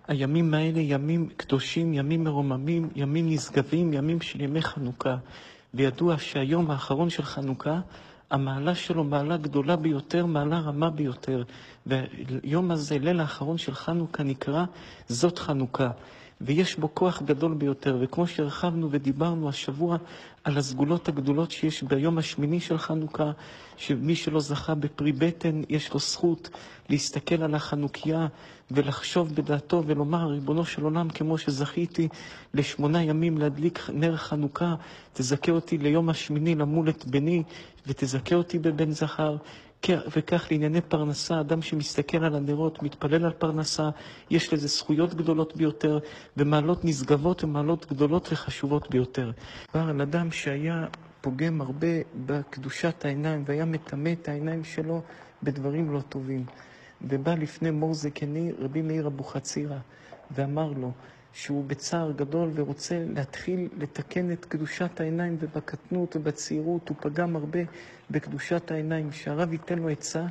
הימים האלה ימים קדושים, ימים מרוממים, ימים נשגבים, ימים של ימי חנוכה. וידוע שהיום האחרון של חנוכה, המעלה שלו מעלה גדולה ביותר, מעלה רמה ביותר. והיום הזה, ליל האחרון של חנוכה, נקרא זאת חנוכה. ויש בו כוח גדול ביותר, וכמו שהרחבנו ודיברנו השבוע על הסגולות הגדולות שיש ביום השמיני של חנוכה, שמי שלא זכה בפרי בטן, יש לו זכות להסתכל על החנוכיה ולחשוב בדעתו ולומר, ריבונו של עולם, כמו שזכיתי ל8 ימים להדליק נר חנוכה, תזכה אותי ליום השמיני למול את בני, ותזכה אותי בבן זכר. וכך לענייני פרנסה, אדם שמסתכל על הנרות, מתפלל על פרנסה, יש לזה זכויות גדולות ביותר, ומעלות נשגבות ומעלות גדולות וחשובות ביותר. כבר על אדם שהיה פוגם הרבה בקדושת העיניים, והיה מטמא את העיניים שלו בדברים לא טובים. ובא לפני מור זקני רבי מאיר אבוחצירא, ואמר לו שהוא בצער גדול ורוצה להתחיל לתקן את קדושת העיניים, ובקטנות ובצעירות הוא פגם הרבה בקדושת העיניים, שהרב ייתן לו עצה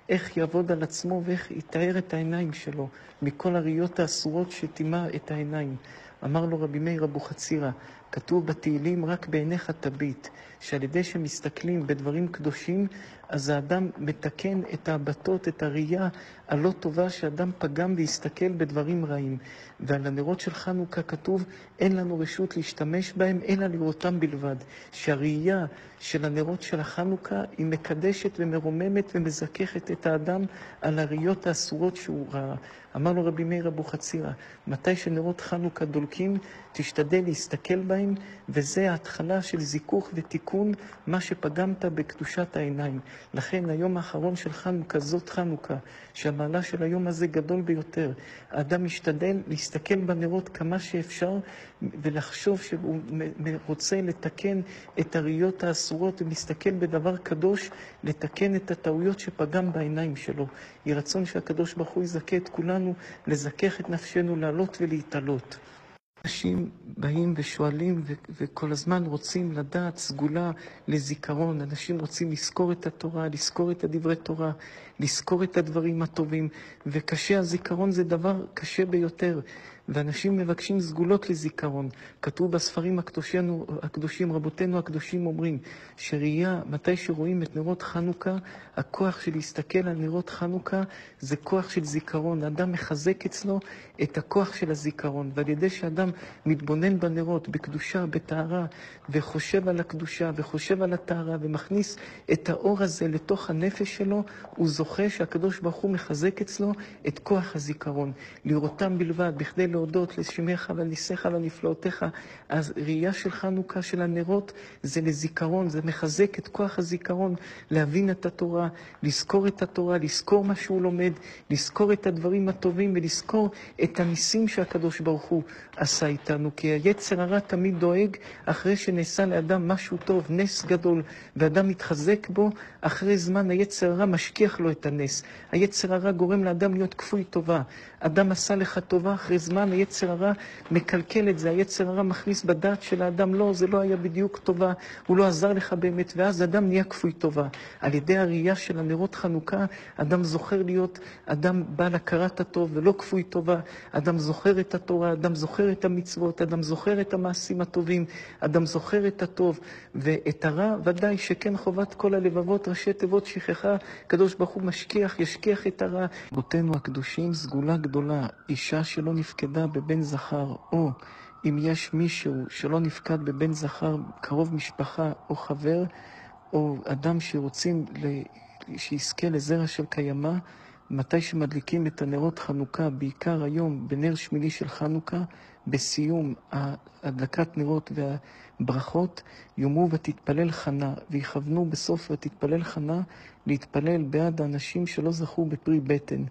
איך יעבוד על עצמו ואיך יתאר את העיניים שלו מכל הראיות האסורות שטימא את העיניים. אמר לו רבי מאיר אבוחצירא, כתוב בתהילים רק בעיניך תביט, שעל ידי שמסתכלים בדברים קדושים, אז האדם מתקן את ההבטות, את הראייה הלא טובה שאדם פגם והסתכל בדברים רעים. ועל הנרות של חנוכה כתוב, אין לנו רשות להשתמש בהם, אלא לראותם בלבד. שהראייה של הנרות של החנוכה היא מקדשת ומרוממת ומזככת את האדם על הראיות האסורות שהוא ראה. אמר לו רבי מאיר אבוחצירא, מתי שנרות חנוכה דולקים, תשתדל להסתכל בהם, וזה ההתחלה של זיכוך ותיקון מה שפגמת בקדושת העיניים. לכן היום האחרון של חנוכה, זאת חנוכה, שהמעלה של היום הזה גדול ביותר. האדם משתדל להסתכל בנרות כמה שאפשר, ולחשוב שהוא רוצה לתקן את הראיות האסורות, ומסתכל בדבר קדוש, לתקן את הטעויות שפגם בעיניים שלו. יהי רצון שהקדוש ברוך הוא יזכה את כולנו, לזכך את נפשנו, לעלות ולהתעלות. אנשים באים ושואלים וכל הזמן רוצים לדעת סגולה לזיכרון. אנשים רוצים לזכור את התורה, לזכור את הדברי תורה, לזכור את הדברים הטובים, וקשה, הזיכרון זה דבר קשה ביותר, ואנשים מבקשים סגולות לזיכרון. כתוב בספרים הקדושים, רבותינו הקדושים אומרים, שראייה, מתי שרואים את נרות חנוכה, הכוח של להסתכל על נרות חנוכה זה כוח של זיכרון. האדם מחזק אצלו את הכוח של הזיכרון, ועל ידי שאדם מתבונן בנרות, בקדושה, בטהרה, וחושב על הקדושה, וחושב על הטהרה, ומכניס את האור הזה לתוך הנפש שלו, הוא זוכה שהקדוש ברוך הוא מחזק אצלו את כוח הזיכרון. לראותם בלבד, בכדי להודות לשמך וניסיך ונפלאותיך. אז ראייה של חנוכה של הנרות זה לזיכרון, זה מחזק את כוח הזיכרון, להבין את התורה, לזכור את התורה, לזכור מה שהוא לומד, לזכור את הדברים הטובים, ולזכור את הניסים שהקדוש ברוך הוא עשה איתנו. כי היצר הרע תמיד דואג אחרי שנעשה לאדם משהו טוב, נס גדול, ואדם מתחזק בו, אחרי זמן היצר הרע משכיח לו את הנס. היצר הרע גורם לאדם להיות כפוי טובה. אדם עשה לך טובה, אחרי זמן היצר הרע מקלקל את זה. היצר הרע מכניס בדעת של האדם, לא, זה לא היה בדיוק טובה, הוא לא עזר לך באמת, ואז אדם נהיה כפוי טובה. על ידי הראייה של הנרות חנוכה, אדם זוכר להיות אדם בעל הכרת הטוב ולא כפוי טובה. אדם זוכר את התורה, אדם זוכר את המצוות, אדם זוכר את המעשים הטובים, אדם זוכר את הטוב, ואת הרע ודאי שכן חובת כל הלבבות, ראשי תיבות שכחה, קדוש ברוך הוא משכיח, ישכיח את הרע. רבותינו הקדושים, סגולה גדולה, אישה שלא נפקדה בבן זכר, או אם יש מישהו שלא נפקד בבן זכר, קרוב משפחה או חבר, או אדם שרוצים שיזכה לזרע של קיימה, מתי שמדליקים את הנרות חנוכה, בעיקר היום בנר שמיני של חנוכה, בסיום הדלקת נרות והברכות, יאמרו ותתפלל חנה, ויכוונו בסוף ותתפלל חנה, להתפלל בעד האנשים שלא זכו בפרי בטן.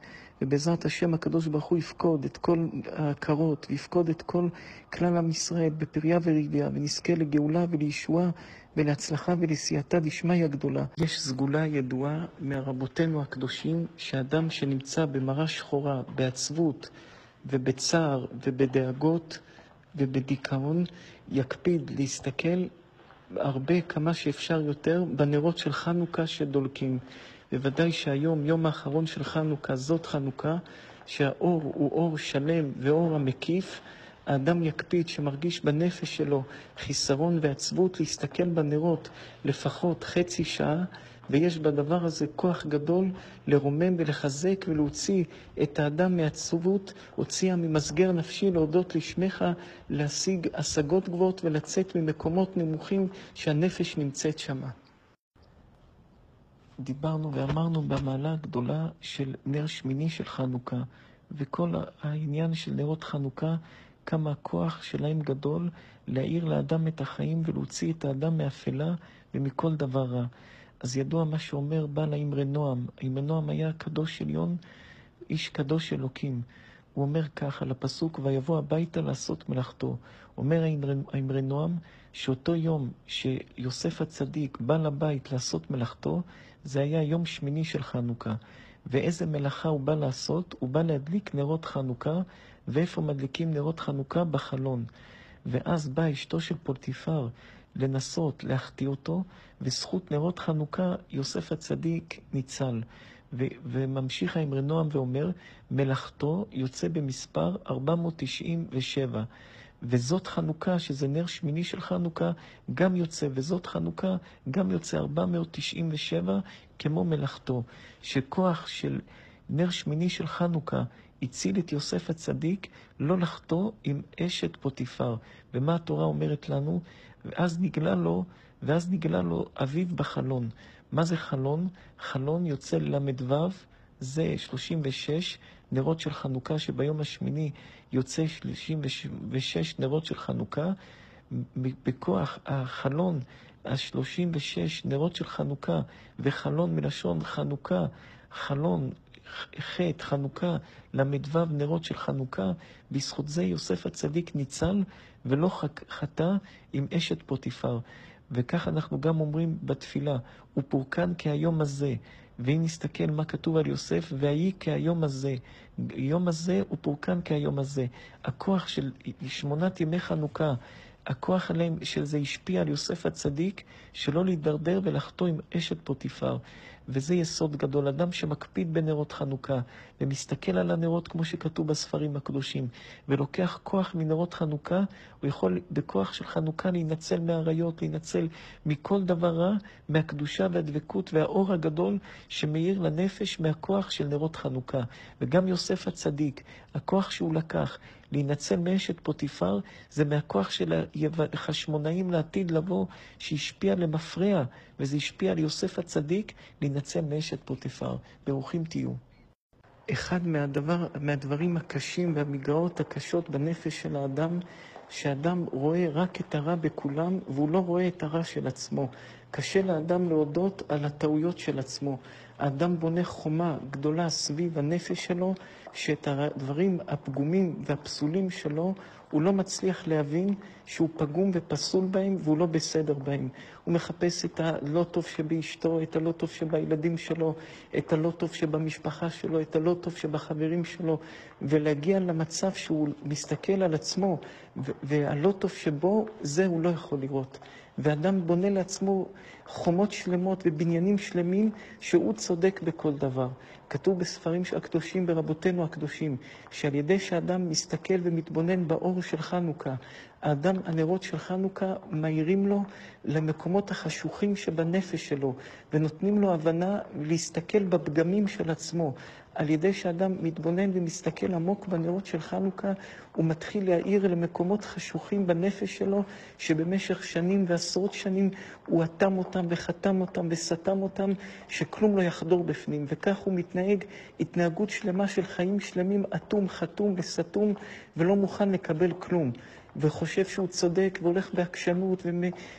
ובעזרת השם הקדוש ברוך הוא יפקוד את כל הקרות, ויפקוד את כל כלל עם ישראל בפריה ורבייה, ונזכה לגאולה ולישועה ולהצלחה ולסייעתא דשמיא גדולה. יש סגולה ידועה מהרבותינו הקדושים, שאדם שנמצא במראה שחורה, בעצבות ובצער ובדאגות ובדיכאון, יקפיד להסתכל הרבה כמה שאפשר יותר בנרות של חנוכה שדולקים. בוודאי שהיום, יום האחרון של חנוכה, זאת חנוכה, שהאור הוא אור שלם ואור המקיף, האדם יקפיד שמרגיש בנפש שלו חיסרון ועצבות להסתכל בנרות לפחות חצי שעה, ויש בדבר הזה כוח גדול לרומם ולחזק ולהוציא את האדם מעצבות, הוציאה ממסגר נפשי להודות לשמך, להשיג השגות גבוהות ולצאת ממקומות נמוכים שהנפש נמצאת שמה. דיברנו ואמרנו במעלה הגדולה של נר שמיני של חנוכה, וכל העניין של נרות חנוכה, כמה הכוח שלהם גדול להאיר לאדם את החיים ולהוציא את האדם מאפלה ומכל דבר רע. אז ידוע מה שאומר בעל האמרי נועם. האמרי נועם היה קדוש עליון, איש קדוש אלוקים. הוא אומר כך על הפסוק, ויבוא הביתה לעשות מלאכתו. אומר האמרי נועם שאותו יום שיוסף הצדיק בא לבית לעשות מלאכתו, זה היה יום שמיני של חנוכה. ואיזה מלאכה הוא בא לעשות? הוא בא להדליק נרות חנוכה. ואיפה מדליקים נרות חנוכה? בחלון. ואז באה אשתו של פוטיפר לנסות להחטיא אותו, וזכות נרות חנוכה יוסף הצדיק ניצל. וממשיך האמרי נועם ואומר, מלאכתו יוצא במספר 497. וזאת חנוכה, שזה נר שמיני של חנוכה, גם יוצא, וזאת חנוכה גם יוצא 497 כמו מלאכתו. שכוח של נר שמיני של חנוכה הציל את יוסף הצדיק לא לחטוא עם אשת פוטיפר. ומה התורה אומרת לנו? ואז נגלה לו אביו בחלון. מה זה חלון? חלון יוצא למדוו, זה 36 נרות של חנוכה, שביום השמיני יוצא 36 נרות של חנוכה. בכוח החלון, ה-36 נרות של חנוכה, וחלון מלשון חנוכה, חלון חטא חנוכה, למדוו נרות של חנוכה, בזכות זה יוסף הצדיק ניצל ולא חטא עם אשת פוטיפר. וכך אנחנו גם אומרים בתפילה, הוא פורקן כהיום הזה. ואם נסתכל מה כתוב על יוסף, והיא כהיום הזה. יום הזה הוא פורקן כהיום הזה. הכוח של 8 ימי חנוכה, הכוח עליהם של זה השפיע על יוסף הצדיק, שלא להידרדר ולחטוא עם אשת פוטיפר. וזה יסוד גדול. אדם שמקפיד בנרות חנוכה, ומסתכל על הנרות כמו שכתוב בספרים הקדושים, ולוקח כוח מנרות חנוכה, הוא יכול בכוח של חנוכה להינצל מהעריות, להינצל מכל דבר רע, מהקדושה והדבקות והאור הגדול שמאיר לנפש מהכוח של נרות חנוכה. וגם יוסף הצדיק, הכוח שהוא לקח להינצל מאשת פוטיפר, זה מהכוח של החשמונאים לעתיד לבוא, שהשפיע למפרע, וזה השפיע על יוסף הצדיק להינצל מאשת פוטיפר. ברוכים תהיו. אחד מהדברים הקשים והמגרעות הקשות בנפש של האדם, שאדם רואה רק את הרע בכולם, והוא לא רואה את הרע של עצמו. קשה לאדם להודות על הטעויות של עצמו. האדם בונה חומה גדולה סביב הנפש שלו, שאת הדברים הפגומים והפסולים שלו, הוא לא מצליח להבין שהוא פגום ופסול בהם, והוא לא בסדר בהם. הוא מחפש את הלא טוב שבאשתו, את הלא טוב שבילדים שלו, את הלא טוב שבמשפחה שלו, את הלא טוב שבחברים שלו, ולהגיע למצב שהוא מסתכל על עצמו, והלא טוב שבו, זה הוא לא יכול לראות. ואדם בונה לעצמו חומות שלמות ובניינים שלמים שהוא צודק בכל דבר. כתוב בספרים הקדושים, ברבותינו הקדושים, שעל ידי שאדם מסתכל ומתבונן באור של חנוכה, האדם, הנרות של חנוכה מאירים לו למקומות החשוכים שבנפש שלו, ונותנים לו הבנה להסתכל בפגמים של עצמו. על ידי שאדם מתבונן ומסתכל עמוק בנרות של חנוכה, הוא מתחיל להאיר למקומות חשוכים בנפש שלו, שבמשך שנים ועשרות שנים הוא אטם אותם וחתם אותם וסתם אותם, שכלום לא יחדור בפנים. וכך הוא מתנהג התנהגות שלמה של חיים שלמים, אטום, חתום וסתום, ולא מוכן לקבל כלום. וחושב שהוא צודק והולך בעקשנות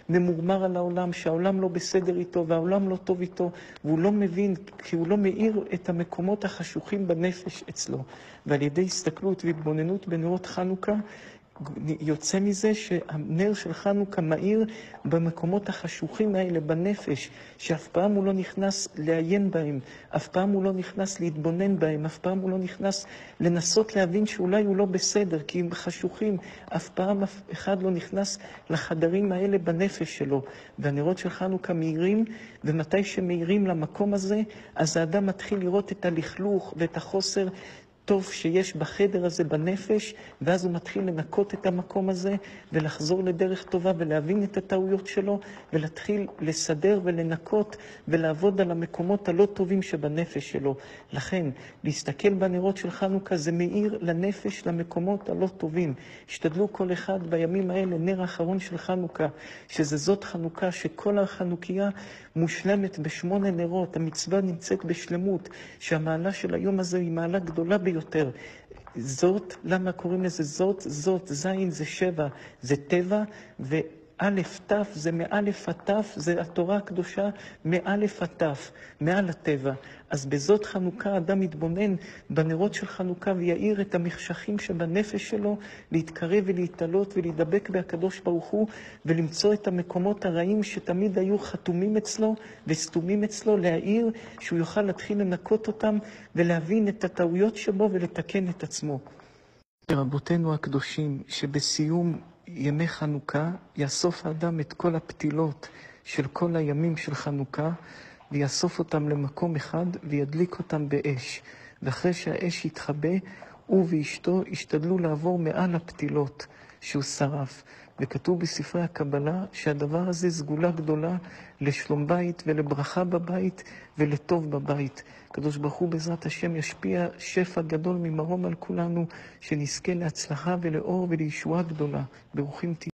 וממורמר על העולם, שהעולם לא בסדר איתו והעולם לא טוב איתו, והוא לא מבין, כי הוא לא מאיר את המקומות החשוכים בנפש אצלו. ועל ידי הסתכלות והתבוננות בנרות חנוכה, יוצא מזה שהנר של חנוכה מאיר במקומות החשוכים האלה בנפש, שאף פעם הוא לא נכנס לעיין בהם, אף פעם הוא לא נכנס להתבונן בהם, אף פעם הוא לא נכנס לנסות להבין שאולי הוא לא בסדר, כי הם חשוכים. אף פעם אף אחד לא נכנס לחדרים האלה בנפש שלו. והנרות של חנוכה מאירים, ומתי שמאירים למקום הזה, אז האדם מתחיל לראות את הלכלוך ואת החוסר טוב שיש בחדר הזה בנפש, ואז הוא מתחיל לנקות את המקום הזה, ולחזור לדרך טובה, ולהבין את הטעויות שלו, ולהתחיל לסדר ולנקות, ולעבוד על המקומות הלא טובים שבנפש שלו. לכן, להסתכל בנרות של חנוכה זה מאיר לנפש, למקומות הלא טובים. השתדלו כל אחד בימים האלה, נר האחרון של חנוכה, שזה זאת חנוכה, שכל החנוכיה מושלמת ב8 נרות, המצווה נמצאת בשלמות, שהמעלה של היום הזה היא מעלה גדולה ביותר. זאת, למה קוראים לזה זאת, זין זה 7, זה טבע, ואלף תף זה מאלף התף, זה התורה הקדושה מאלף התף, מעל הטבע. אז בזאת חנוכה אדם מתבונן בנרות של חנוכה ויעיר את המחשכים שבנפש שלו, להתקרב ולהתעלות ולהידבק בהקדוש ברוך הוא, ולמצוא את המקומות הרעים שתמיד היו חתומים אצלו וסתומים אצלו, להעיר שהוא יוכל להתחיל לנקות אותם ולהבין את הטעויות שבו ולתקן את עצמו. רבותינו הקדושים, שבסיום ימי חנוכה יאסוף האדם את כל הפתילות של כל הימים של חנוכה, ויאסוף אותם למקום אחד וידליק אותם באש. ואחרי שהאש יתחבא, הוא ואשתו השתדלו לעבור מעל הפתילות שהוא שרף. וכתוב בספרי הקבלה שהדבר הזה סגולה גדולה לשלום בית ולברכה בבית ולטוב בבית. הקדוש ברוך הוא בעזרת השם ישפיע שפע גדול ממרום על כולנו, שנזכה להצלחה ולאור ולישועה גדולה. ברוכים תהיו.